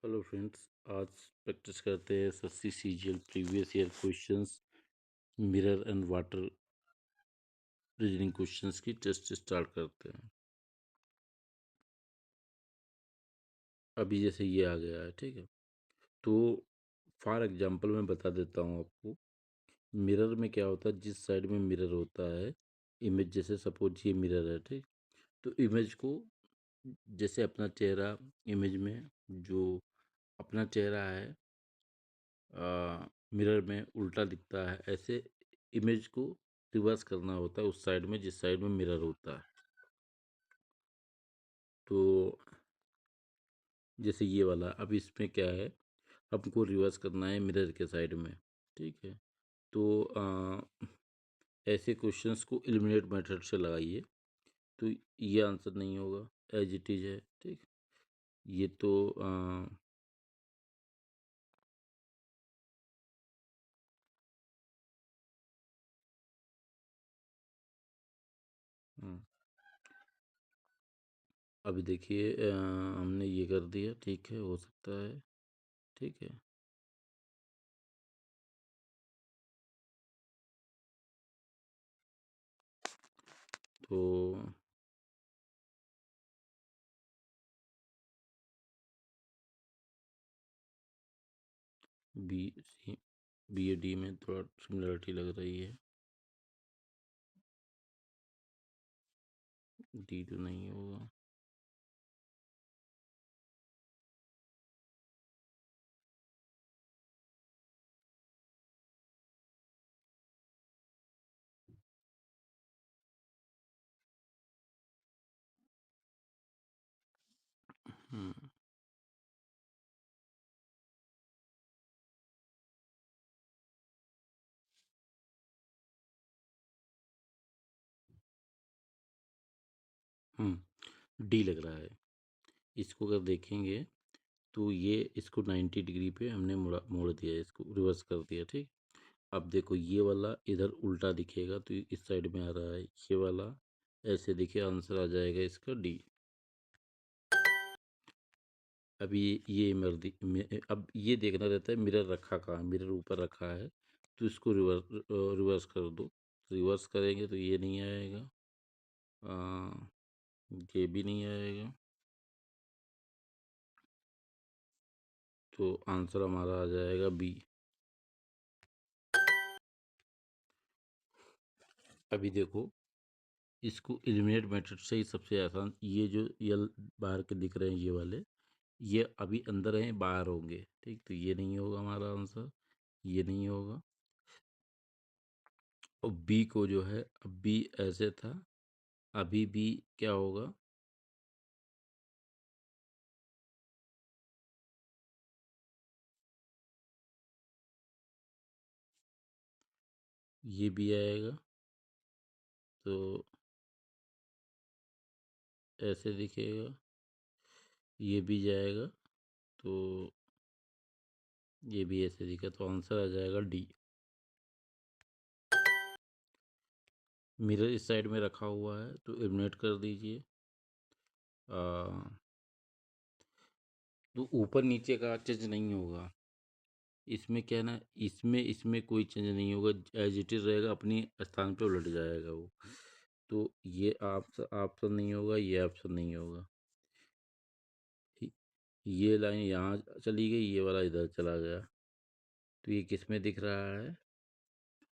Hello friends, आज practice करते हैं SSC CGL previous year questions, mirror and water reasoning questions की test start करते हैं। अभी जैसे ये आ गया है, ठीक है, तो फॉर एग्जांपल मैं बता देता हूँ आपको। मिरर में क्या होता है, जिस साइड में मिरर होता है इमेज, जैसे सपोज ये मिरर है, ठीक, तो इमेज को जैसे अपना चेहरा इमेज में जो अपना चेहरा है मिरर में उल्टा दिखता है, ऐसे इमेज को रिवर्स करना होता है उस साइड में जिस साइड में मिरर होता है। तो जैसे ये वाला, अब इसमें क्या है, हमको रिवर्स करना है मिरर के साइड में, ठीक है। तो ऐसे क्वेश्चंस को एलिमिनेट मेथड से लगाइए, तो ये आंसर नहीं होगा, एज इट इज है, ठीक। ये तो अभी देखिए हमने ये कर दिया, ठीक है, हो सकता है, ठीक है। तो B C B A D में थोड़ा सिमिलरिटी लग रही है, डी तो नहीं होगा। डी लग रहा है। इसको अगर देखेंगे तो ये इसको 90 डिग्री पे हमने मोड़ दिया, इसको रिवर्स कर दिया, ठीक। अब देखो ये वाला इधर उल्टा दिखेगा तो इस साइड में आ रहा है, ये वाला ऐसे दिखे, आंसर आ जाएगा इसका डी। अभी ये अब ये देखना रहता है मिरर रखा कहाँ, मिरर ऊपर रखा है तो इसको रिवर्स कर दो। रिवर्स करेंगे तो ये नहीं आएगा, ये भी नहीं आएगा, तो आंसर हमारा आ जाएगा बी। अभी देखो, इसको एलिमिनेट मेथड से ही सबसे आसान, ये जो यल बाहर के दिख रहे हैं ये वाले, ये अभी अंदर हैं, बाहर होंगे, ठीक, तो ये नहीं होगा हमारा आंसर, ये नहीं होगा। और बी को जो है, अब बी ऐसे था, अभी बी क्या होगा, ये भी आएगा तो ऐसे दिखेगा, ये भी जाएगा तो ये भी ऐसे दिखा, तो आंसर आ जाएगा डी। मिरर इस साइड में रखा हुआ है तो एलिमिनेट कर दीजिए। तो ऊपर नीचे का चेंज नहीं होगा, इसमें क्या है ना, इसमें इसमें कोई चेंज नहीं होगा, एज इट इज रहेगा, अपनी स्थान पे उलट जाएगा वो। तो ये ऑप्शन नहीं होगा, ये ऑप्शन नहीं होगा। ये लाइन यहाँ चली गई, ये वाला इधर चला गया, तो ये किस में दिख रहा है,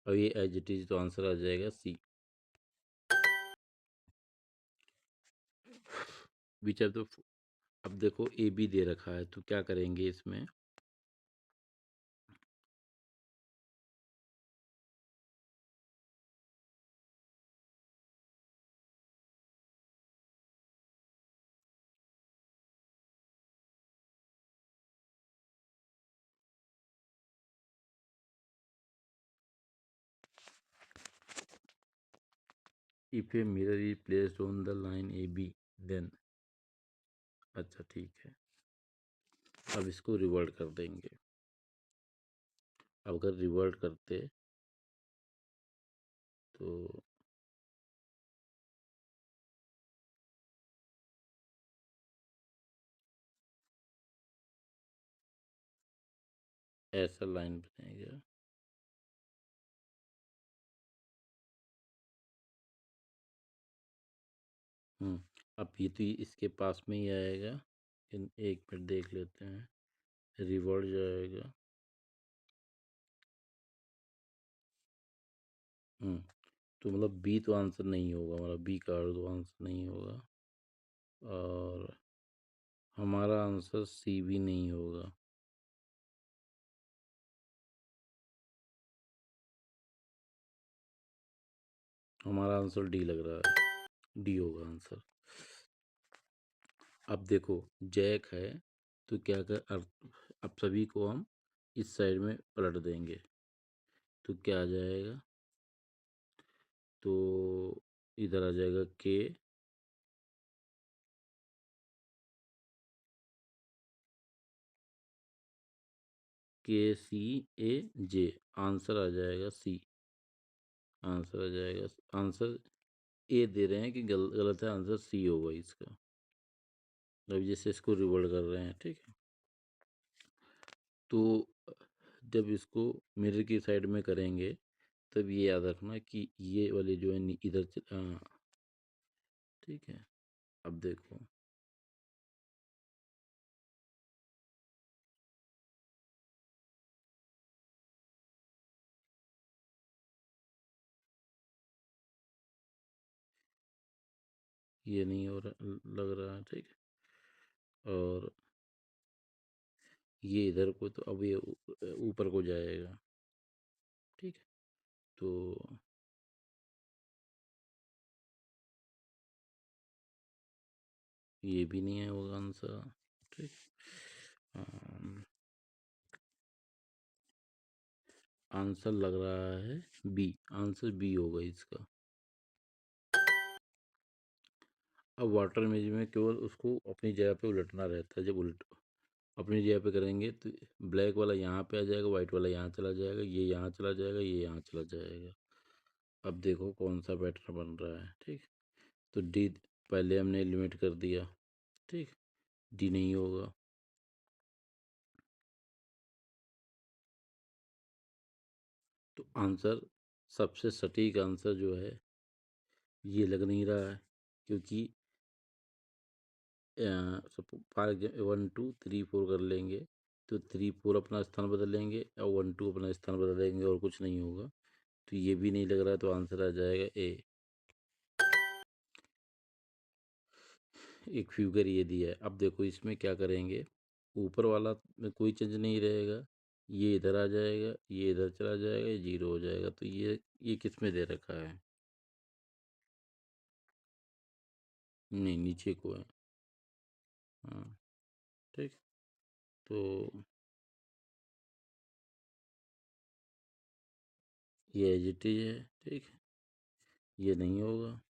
और ये एज इट इज, तो आंसर आ जाएगा सी। विच ऑफ द, अब देखो ए बी दे रखा है तो क्या करेंगे इसमें, if a mirror is placed on the line A B then, अच्छा ठीक है, अब इसको रिवर्ट कर देंगे। अब अगर रिवर्ट करते तो ऐसा लाइन बनेगा। अब ये तो इसके पास में ही आएगा। एक मिनट देख लेते हैं। रिवर्ट जाएगा। तो मतलब बी तो आंसर नहीं होगा, मतलब बी का तो आंसर नहीं होगा। और हमारा आंसर सी भी नहीं होगा। हमारा आंसर डी लग रहा है। डी होगा आंसर। अब देखो, जैक है तो क्या कर, अब सभी को हम इस साइड में पलट देंगे तो क्या आ जाएगा? तो इधर आ जाएगा के सी ए जे। आंसर आ जाएगा सी। आंसर आ जाएगा। आंसर ए दे रहे हैं कि गलत है, आंसर सी होगा इसका। अब जैसे इसको रिवर्ट कर रहे हैं, ठीक है। तो जब इसको मिरर की साइड में करेंगे तब ये याद रखना कि ये वाले जो है इधर ठीक है। अब देखो, ये नहीं हो रहा, लग रहा है, ठीक है। और ये इधर को, तो अब ये ऊपर को जाएगा, ठीक है। तो ये भी नहीं है होगा आंसर, ठीक। आंसर लग रहा है बी। आंसर बी होगा इसका। अब वाटर इमेज में केवल उसको अपनी जगह पे उलटना रहता है। जब उलट अपनी जगह पे करेंगे तो ब्लैक वाला यहाँ पे आ जाएगा, वाइट वाला यहाँ चला जाएगा, ये यहाँ चला जाएगा, ये यहाँ चला जाएगा। अब देखो कौन सा पैटर्न बन रहा है, ठीक। तो डी पहले हमने एलिमिनेट कर दिया, ठीक। डी नहीं होगा। तो आंसर, सबसे सटीक आंसर जो है ये लग नहीं रहा है, क्योंकि फॉर एग्जाम्पल 1 2 3 4 कर लेंगे तो 3 4 अपना स्थान बदलेंगे और 1 2 अपना स्थान बदलेंगे और कुछ नहीं होगा। तो ये भी नहीं लग रहा है, तो आंसर आ जाएगा ए। एक फिगर ये दिया है। अब देखो इसमें क्या करेंगे, ऊपर वाला में कोई चेंज नहीं रहेगा, ये इधर आ जाएगा, ये इधर चला जाएगा, ये जीरो हो जाएगा। तो ये किस में दे रखा है? नहीं, नीचे को है। हाँ, ठीक। तो ये एज इट इज है, ठीक। ये नहीं होगा।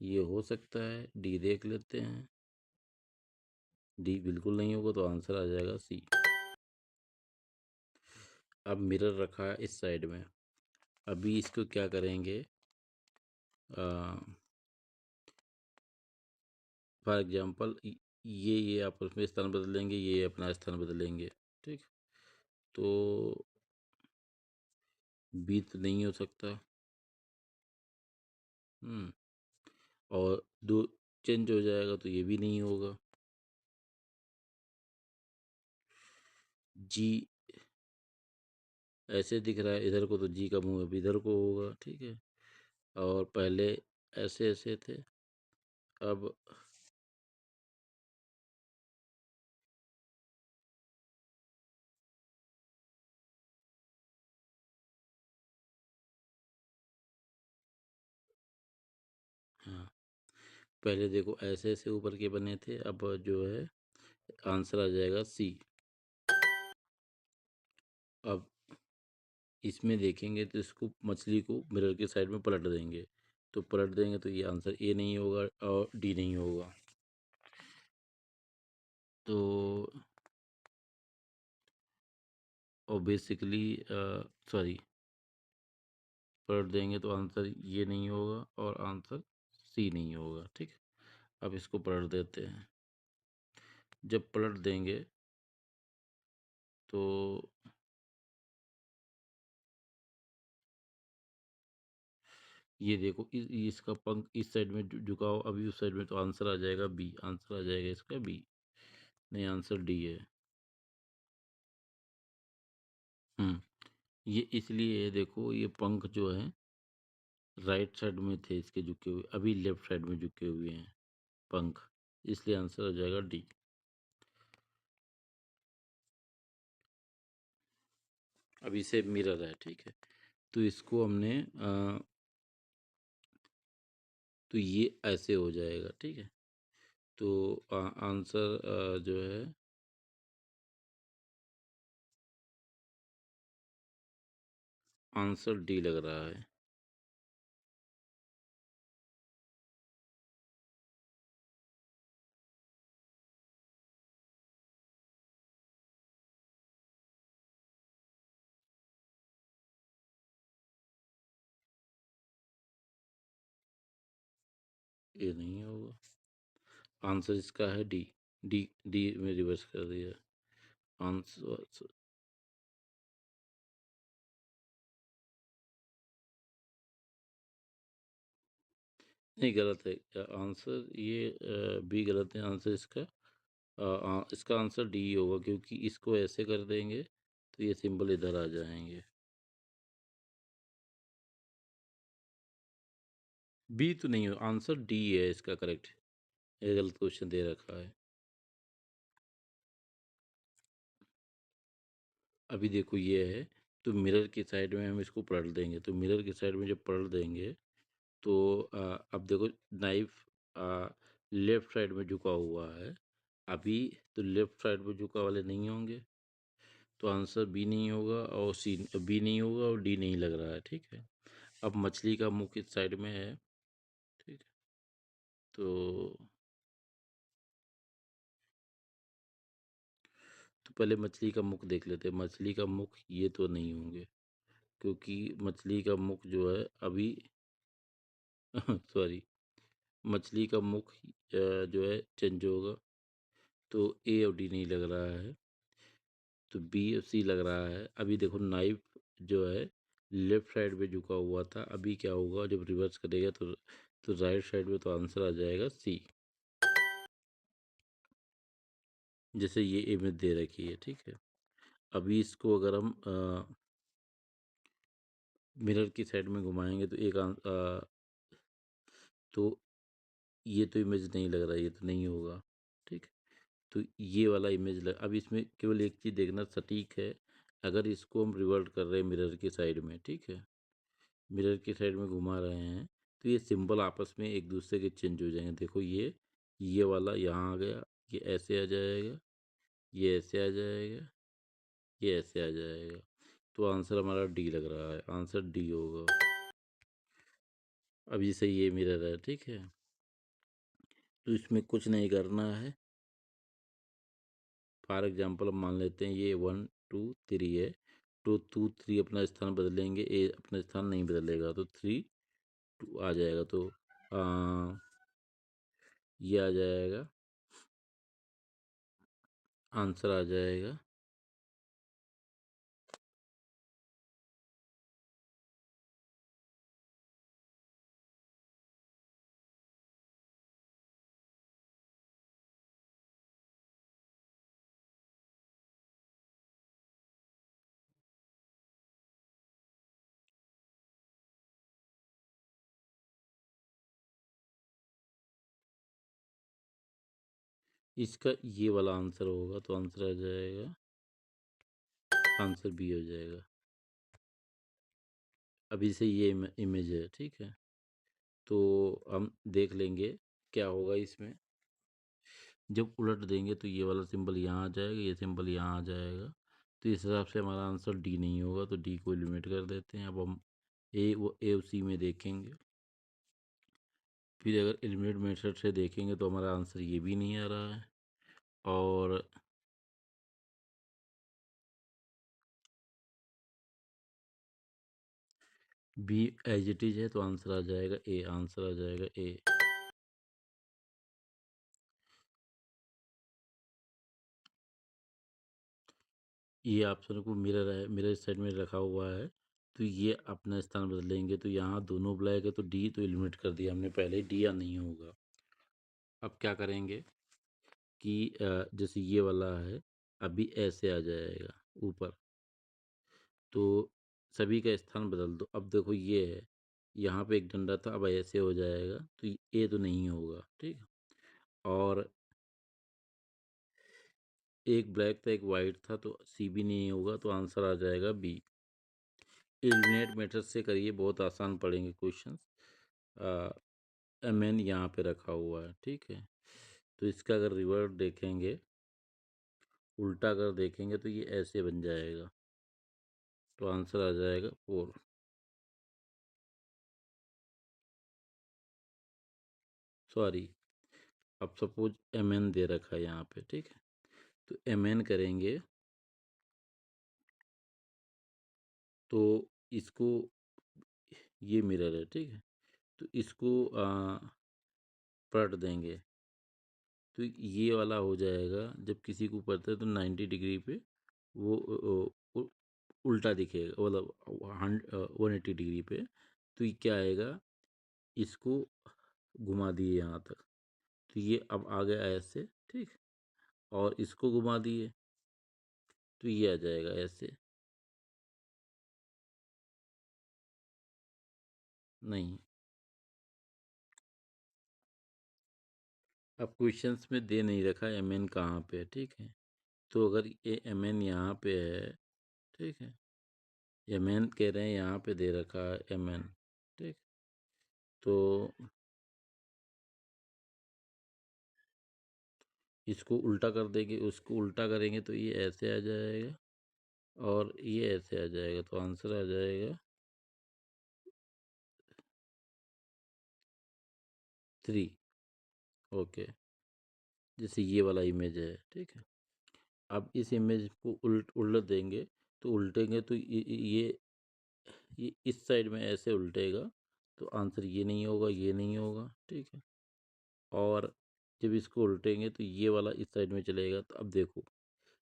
ये हो सकता है, डी देख लेते हैं। डी बिल्कुल नहीं होगा, तो आंसर आ जाएगा सी। अब मिरर रखा है इस साइड में। अभी इसको क्या करेंगे, फॉर एग्जाम्पल ये आपस में स्थान बदलेंगे, ये अपना स्थान बदलेंगे, ठीक। तो बी तो नहीं हो सकता। हम्म और दो चेंज हो जाएगा, तो ये भी नहीं होगा। जी ऐसे दिख रहा है इधर को, तो जी का मुंह अब इधर को होगा, ठीक है। और पहले ऐसे ऐसे थे, अब हाँ, पहले देखो ऐसे ऐसे ऊपर के बने थे, अब जो है आंसर आ जाएगा सी। अब इसमें देखेंगे तो इसको, मछली को मिरर के साइड में पलट देंगे, तो पलट देंगे तो ये आंसर ए नहीं होगा और डी नहीं होगा। तो और बेसिकली सॉरी, पलट देंगे तो आंसर ये नहीं होगा और आंसर सी नहीं होगा, ठीक। अब इसको पलट देते हैं। जब पलट देंगे तो ये देखो इसका पंख इस साइड में झुकाओ, अभी उस साइड में, तो आंसर आ जाएगा बी। आंसर आ जाएगा इसका बी। नहीं, आंसर डी है। ये इसलिए है, देखो ये पंख जो है राइट साइड में थे इसके झुके हुए, अभी लेफ्ट साइड में झुके हुए हैं पंख, इसलिए आंसर हो जाएगा डी। अभी से मिरर है, ठीक है, तो इसको हमने तो ये ऐसे हो जाएगा, ठीक है। तो आंसर जो है आंसर डी लग रहा है। ये नहीं होगा, आंसर इसका है डी। डी डी में रिवर्स कर दिया आंसर। नहीं, गलत है आंसर, ये बी गलत है आंसर इसका। इसका आंसर डी होगा, क्योंकि इसको ऐसे कर देंगे तो ये सिंबल इधर आ जाएंगे। बी तो नहीं हो, आंसर डी है इसका करेक्ट। ये गलत क्वेश्चन दे रखा है। अभी देखो ये है, तो मिरर की साइड में हम इसको पलट देंगे, तो मिरर की साइड में जब पलट देंगे तो अब देखो नाइफ लेफ्ट साइड में झुका हुआ है अभी, तो लेफ्ट साइड में झुका वाले नहीं होंगे, तो आंसर बी नहीं होगा, और सी बी नहीं होगा, और डी नहीं लग रहा है, ठीक है। अब मछली का मुख इस साइड में है, ठीक है, तो पहले मछली का मुख देख लेते हैं। मछली का मुख ये तो नहीं होंगे, क्योंकि मछली का मुख जो है अभी सॉरी, मछली का मुख जो है चेंज होगा, तो ए और डी नहीं लग रहा है, तो बी और सी लग रहा है। अभी देखो नाइफ जो है लेफ्ट साइड में झुका हुआ था, अभी क्या होगा जब रिवर्स करेगा तो राइट साइड में, तो आंसर आ जाएगा सी, जैसे ये इमेज दे रखी है, ठीक है। अभी इसको अगर हम मिरर की साइड में घुमाएंगे तो तो ये तो इमेज नहीं लग रहा है, ये तो नहीं होगा, ठीक है। तो ये वाला इमेज अब इसमें केवल एक चीज़ देखना सटीक है, अगर इसको हम रिवर्ट कर रहे हैं मिरर की साइड में, ठीक है, मिरर की साइड में घुमा रहे हैं, तो ये सिंबल आपस में एक दूसरे के चेंज हो जाएंगे। देखो ये वाला यहाँ आ गया, ये ऐसे आ जाएगा, ये ऐसे आ जाएगा, ये ऐसे आ जाएगा, तो आंसर हमारा डी लग रहा है, आंसर डी होगा। अब जैसे ये मिरर है, ठीक है, तो इसमें कुछ नहीं करना है। फॉर एग्जाम्पल हम मान लेते हैं ये 1 2 3 है, तो 2 3 अपना स्थान बदलेंगे, ए अपना स्थान नहीं बदलेगा, तो 3 2 आ जाएगा, तो ये आ जाएगा, आंसर आ जाएगा इसका, ये वाला आंसर होगा, तो आंसर आ जाएगा, आंसर बी हो जाएगा। अभी से ये इमेज है, ठीक है, तो हम देख लेंगे क्या होगा इसमें। जब उलट देंगे तो ये वाला सिंबल यहाँ आ जाएगा, ये सिंबल यहाँ आ जाएगा, तो इस हिसाब से हमारा आंसर डी नहीं होगा, तो डी को एलिमिनेट कर देते हैं। अब हम ए और सी में देखेंगे, फिर अगर एलिमिनेट मेथड से देखेंगे तो हमारा आंसर ये भी नहीं आ रहा है, और बी एज इट इज है, तो आंसर आ जाएगा ए, आंसर आ जाएगा ए। ये ऑप्शन को मिरर है, मिरर साइड में रखा हुआ है, तो ये अपना स्थान बदलेंगे। तो यहाँ दोनों ब्लैक है, तो डी तो एलिमिनेट कर दिया हमने पहले ही, डी या नहीं होगा। अब क्या करेंगे कि जैसे ये वाला है, अभी ऐसे आ जाएगा ऊपर, तो सभी का स्थान बदल दो। अब देखो ये है, यहाँ पे एक डंडा था, अब ऐसे हो जाएगा, तो ए तो नहीं होगा, ठीक है। और एक ब्लैक था, एक वाइट था, तो सी भी नहीं होगा, तो आंसर आ जाएगा बी। एलिमिनेट मेथड से करिए, बहुत आसान पड़ेंगे क्वेश्चंस। एम एन यहाँ पे रखा हुआ है, ठीक है। तो इसका अगर रिवर्ट देखेंगे, उल्टा अगर देखेंगे, तो ये ऐसे बन जाएगा, तो आंसर आ जाएगा 4। सॉरी, अब सपोज एम एन दे रखा है यहाँ पे, ठीक है। तो एम एन करेंगे, तो इसको, ये मिरर है, ठीक है, तो इसको पलट देंगे, तो ये वाला हो जाएगा। जब किसी को पलटता है तो 90 डिग्री पे वो उल्टा दिखेगा, मतलब 180 डिग्री पे। तो ये क्या आएगा, इसको घुमा दिए यहाँ तक, तो ये अब आ गया ऐसे, ठीक। और इसको घुमा दिए, तो ये आ जाएगा ऐसे। नहीं, अब क्वेश्चंस में दे नहीं रखा एम एन कहाँ पे है, ठीक है। तो अगर ये एम एन यहाँ पे है, ठीक है, एम एन कह रहे हैं यहाँ पे दे रखा है एम एन, ठीक। तो इसको उल्टा कर देंगे, उसको उल्टा करेंगे, तो ये ऐसे आ जाएगा और ये ऐसे आ जाएगा, तो आंसर आ जाएगा 3। ओके, जैसे ये वाला इमेज है, ठीक है। अब इस इमेज को उल्ट देंगे, तो उल्टेंगे तो ये इस साइड में ऐसे उल्टेगा, तो आंसर ये नहीं होगा, ये नहीं होगा, ठीक है। और जब इसको उल्टेंगे तो ये वाला इस साइड में चलेगा, तो अब देखो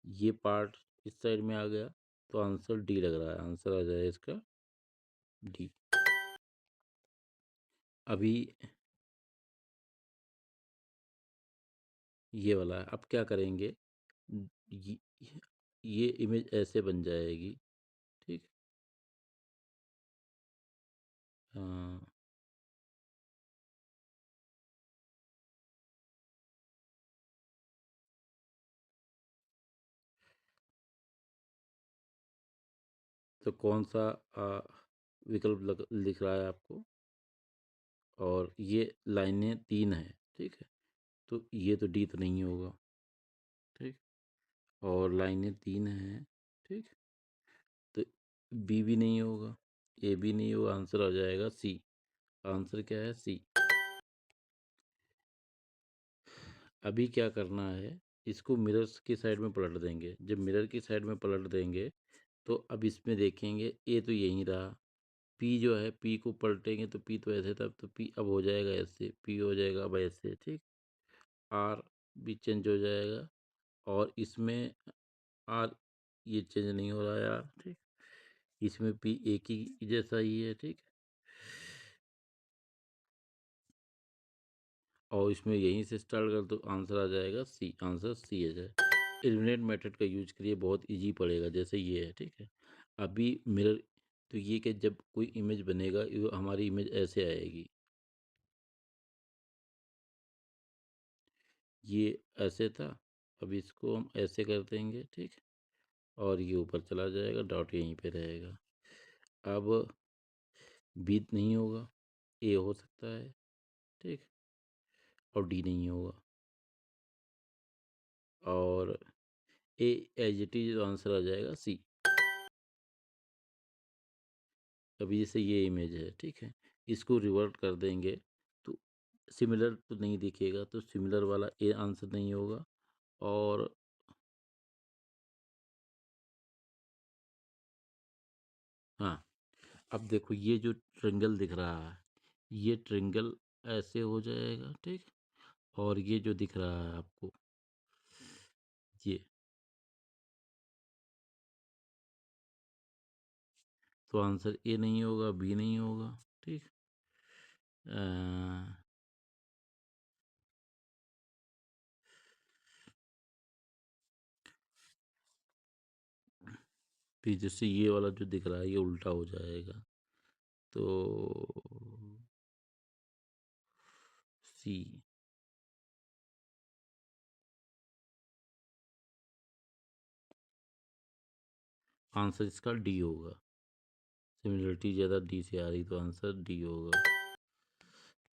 ये पार्ट इस साइड में आ गया, तो आंसर डी लग रहा है, आंसर आ जाएगा इसका डी। अभी ये वाला है, अब क्या करेंगे, ये, ये इमेज ऐसे बन जाएगी, ठीक। हाँ, तो कौन सा विकल्प लिख रहा है आपको। और ये लाइनें 3 हैं, ठीक है, तो ये तो डी तो नहीं होगा, ठीक। और लाइनें 3 हैं, ठीक, तो बी भी नहीं होगा, ए भी नहीं होगा, आंसर आ जाएगा सी। आंसर क्या है, सी। अभी क्या करना है, इसको मिरर्स की साइड में पलट देंगे। जब मिरर की साइड में पलट देंगे, तो अब इसमें देखेंगे ए तो यहीं रहा, पी जो है, पी को पलटेंगे तो पी तो ऐसे था, तो पी अब हो जाएगा ऐसे, पी हो जाएगा अब ऐसे, ठीक। आर भी चेंज हो जाएगा, और इसमें आर, ये चेंज नहीं हो रहा यार, ठीक। इसमें पी एक ही जैसा ही है, ठीक। और इसमें यहीं से स्टार्ट कर तो आंसर आ जाएगा सी, आंसर सी है जाए। एलिमिनेट मेथड का यूज करिए, बहुत इजी पड़ेगा, जैसे ये है, ठीक है। अभी मिरर, तो ये कि जब कोई इमेज बनेगा, हमारी इमेज ऐसे आएगी, ये ऐसे था, अब इसको हम ऐसे कर देंगे, ठीक। और ये ऊपर चला जाएगा, डॉट यहीं पे रहेगा। अब बी नहीं होगा, ए हो सकता है, ठीक। और डी नहीं होगा, और ए एज इट इज आंसर आ जाएगा सी। अभी जैसे ये इमेज है, ठीक है, इसको रिवर्ट कर देंगे, तो सिमिलर तो नहीं दिखेगा, तो सिमिलर वाला ए आंसर नहीं होगा। और हाँ, अब देखो ये जो ट्रिंगल दिख रहा है, ये ट्रिंगल ऐसे हो जाएगा, ठीक। और ये जो दिख रहा है आपको, ये तो आंसर ए नहीं होगा, बी नहीं होगा। ठीक। फिर जैसे ये वाला जो दिख रहा है ये उल्टा हो जाएगा, तो सी। आंसर इसका डी होगा। सिमिलरिटी ज़्यादा डी से आ रही, तो आंसर डी होगा।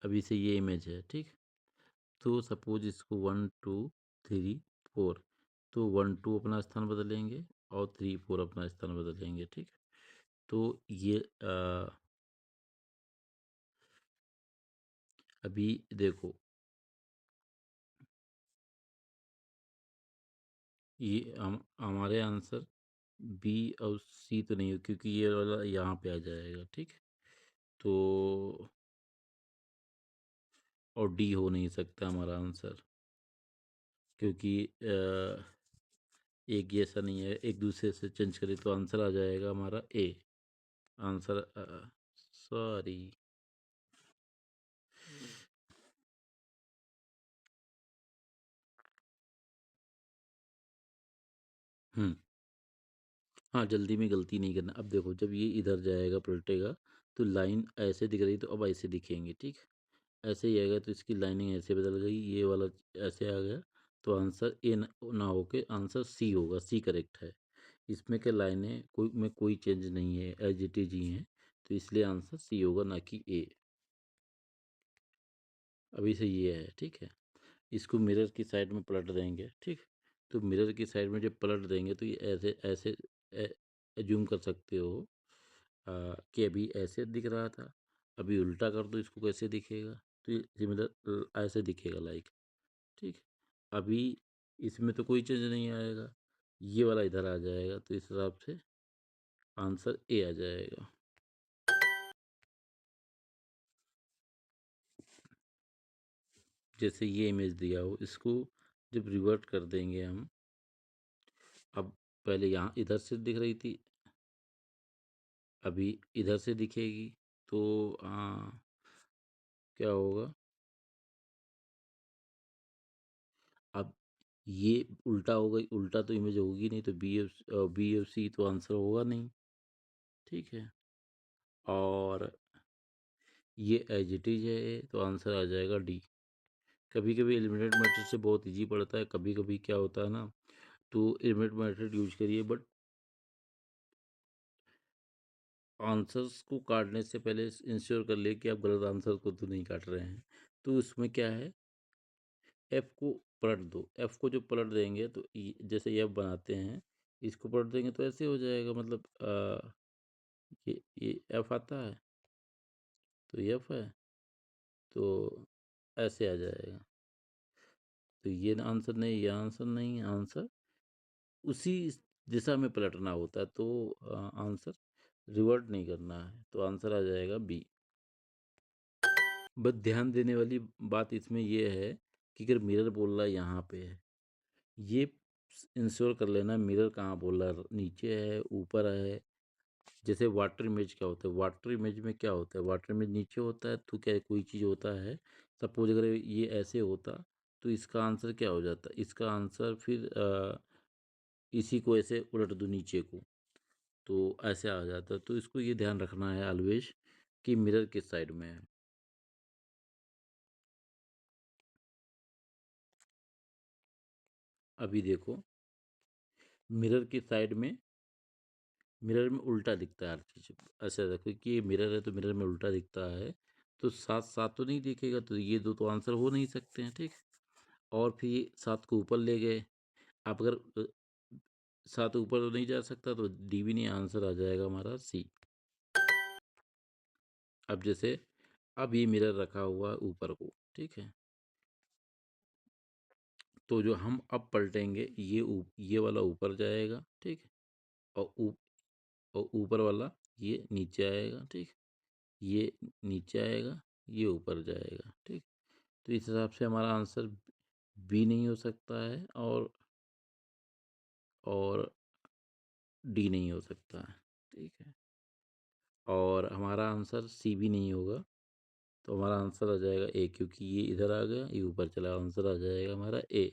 अभी से ये इमेज है, ठीक। तो सपोज इसको 1 2 3 4, तो 1 2 अपना स्थान बदलेंगे और 3 4 अपना स्थान बदलेंगे, ठीक। तो ये अभी देखो, ये हमारे आंसर बी और सी तो नहीं हो, क्योंकि ये वाला यहाँ पे आ जाएगा, ठीक। तो और डी हो नहीं सकता हमारा आंसर, क्योंकि एक जैसा नहीं है, एक दूसरे से चेंज करें तो आंसर आ जाएगा हमारा ए। Answer sorry. हम्म। हाँ, जल्दी में गलती नहीं करना। अब देखो, जब ये इधर जाएगा पलटेगा, तो लाइन ऐसे दिख रही, तो अब ऐसे दिखेंगे, ठीक। ऐसे ही आएगा, तो इसकी लाइनिंग ऐसे बदल गई, ये वाला ऐसे आ गया, तो आंसर ए ना होके आंसर सी होगा। सी करेक्ट है। इसमें क्या लाइनें कोई चेंज नहीं है, एज इट इज ही हैं, तो इसलिए आंसर सी होगा, ना कि ए। अभी से ये है, ठीक है। इसको मिरर की साइड में पलट देंगे, ठीक। तो मिरर की साइड में जब पलट देंगे, तो ये ऐसे ऐसे एज्यूम कर सकते हो कि अभी ऐसे दिख रहा था, अभी उल्टा कर दो इसको, कैसे दिखेगा। तो ये सिमिलर ऐसे दिखेगा, लाइक, ठीक। अभी इसमें तो कोई चेंज नहीं आएगा, ये वाला इधर आ जाएगा, तो इस हिसाब से आंसर ए आ जाएगा। जैसे ये इमेज दिया हो, इसको जब रिवर्ट कर देंगे हम, अब पहले यहाँ इधर से दिख रही थी, अभी इधर से दिखेगी, तो क्या होगा। अब ये उल्टा हो गई, उल्टा तो इमेज होगी नहीं, तो बी एफ सी तो आंसर होगा नहीं, ठीक है। और ये एज इट इज है, तो आंसर आ जाएगा डी। कभी कभी एलिमिनेट मेथड से बहुत इजी पड़ता है, कभी कभी क्या होता है ना, तो एलिमिनेट मेथड यूज करिए, बट आंसर्स को काटने से पहले इंश्योर कर ले कि आप गलत आंसर को तो नहीं काट रहे हैं। तो उसमें क्या है, एफ को पलट दो। एफ को जो पलट देंगे, तो जैसे एफ बनाते हैं, इसको पलट देंगे तो ऐसे हो जाएगा, मतलब ये एफ आता है, तो एफ है, तो ऐसे आ जाएगा। तो ये आंसर नहीं, ये आंसर नहीं, आंसर उसी दिशा में पलटना होता है, तो आंसर रिवर्ट नहीं करना है, तो आंसर आ जाएगा बी। बस ध्यान देने वाली बात इसमें ये है कि अगर मिरर बोल रहा है यहाँ पे है, ये इंश्योर कर लेना मिरर कहाँ बोल रहा है, नीचे है, ऊपर है। जैसे वाटर इमेज क्या होता है, वाटर इमेज में क्या होता है, वाटर इमेज नीचे होता है, तो क्या कोई चीज़ होता है। सपोज अगर ये ऐसे होता, तो इसका आंसर क्या हो जाता, इसका आंसर फिर इसी को ऐसे उलट दो नीचे को, तो ऐसे आ जाता है। तो इसको ये ध्यान रखना है ऑलवेज कि मिरर किस साइड में है। अभी देखो, मिरर की साइड में, मिरर में उल्टा दिखता है हर चीज़। ऐसा देखो कि ये मिरर है, तो मिरर में उल्टा दिखता है, तो सात सात तो नहीं दिखेगा, तो ये दो तो आंसर हो नहीं सकते हैं, ठीक। और फिर ये सात को ऊपर ले गए, आप अगर सात ऊपर तो नहीं जा सकता, तो डी भी नहीं, आंसर आ जाएगा हमारा सी। अब जैसे, अब ये मिरर रखा हुआ है ऊपर को, ठीक है। तो जो हम अब पलटेंगे, ये वाला ऊपर जाएगा, ठीक है। और और ऊपर वाला ये नीचे आएगा, ठीक। ये नीचे आएगा, ये ऊपर जाएगा, ठीक। तो इस हिसाब से हमारा आंसर बी नहीं हो सकता है, और डी नहीं हो सकता है, ठीक है। और हमारा आंसर सी भी नहीं होगा, तो हमारा आंसर आ जाएगा ए, क्योंकि ये इधर आ गया, ये ऊपर चला, आंसर आ जाएगा हमारा ए।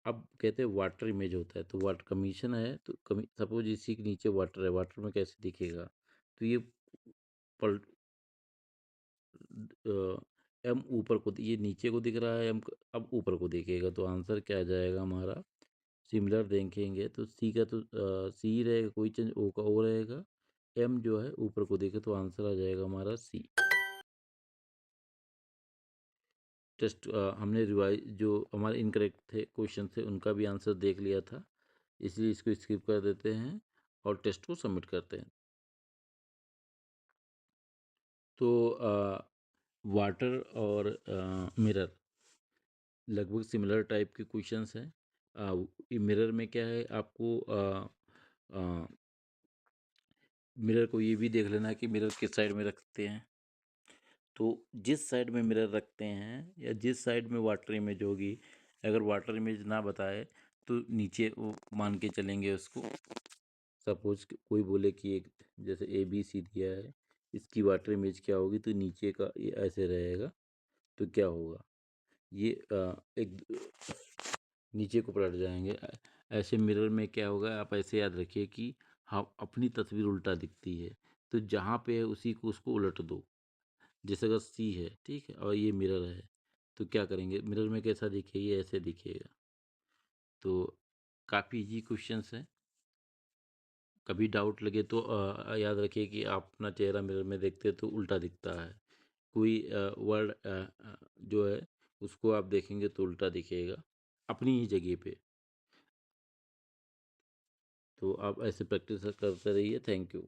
अब कहते हैं वाटर इमेज होता है, तो वाटर कमीशन है, तो सपोज इसी के नीचे वाटर है, वाटर में कैसे दिखेगा, तो ये पल एम ऊपर को, ये नीचे को दिख रहा है, एम अब ऊपर को दिखेगा, तो आंसर क्या आ जाएगा हमारा, सिमिलर देखेंगे तो सी का तो सी रहेगा, कोई चेंज, ओ का ओ रहेगा, एम जो है ऊपर को देखे तो आंसर आ जाएगा हमारा सी। टेस्ट हमने रिवाइज जो हमारे इनकरेक्ट थे क्वेश्चन थे उनका भी आंसर देख लिया था, इसलिए इसको स्किप कर देते हैं और टेस्ट को सबमिट करते हैं। तो वाटर और मिरर लगभग सिमिलर टाइप के क्वेश्चंस हैं। मिरर में क्या है, आपको मिरर को ये भी देख लेना है कि मिरर किस साइड में रखते हैं। तो जिस साइड में मिरर रखते हैं या जिस साइड में वाटर इमेज होगी, अगर वाटर इमेज ना बताए तो नीचे वो मान के चलेंगे उसको। सपोज कोई बोले कि एक जैसे ए बी सी दिया है, इसकी वाटर इमेज क्या होगी, तो नीचे का ये ऐसे रहेगा, तो क्या होगा, ये एक नीचे को पलट जाएंगे। ऐसे मिरर में क्या होगा, आप ऐसे याद रखिए कि हाँ, अपनी तस्वीर उल्टा दिखती है, तो जहाँ पे है उसी को उसको उलट दो। जैसे अगर सी है, ठीक है, और ये मिरर है, तो क्या करेंगे, मिरर में कैसा दिखेगा, ये ऐसे दिखेगा। तो काफ़ी इजी क्वेश्चंस हैं। कभी डाउट लगे तो याद रखिए कि आप अपना चेहरा मिरर में देखते हैं तो उल्टा दिखता है। कोई वर्ड जो है उसको आप देखेंगे तो उल्टा दिखेगा अपनी ही जगह पे। तो आप ऐसे प्रैक्टिस करते रहिए। Thank you.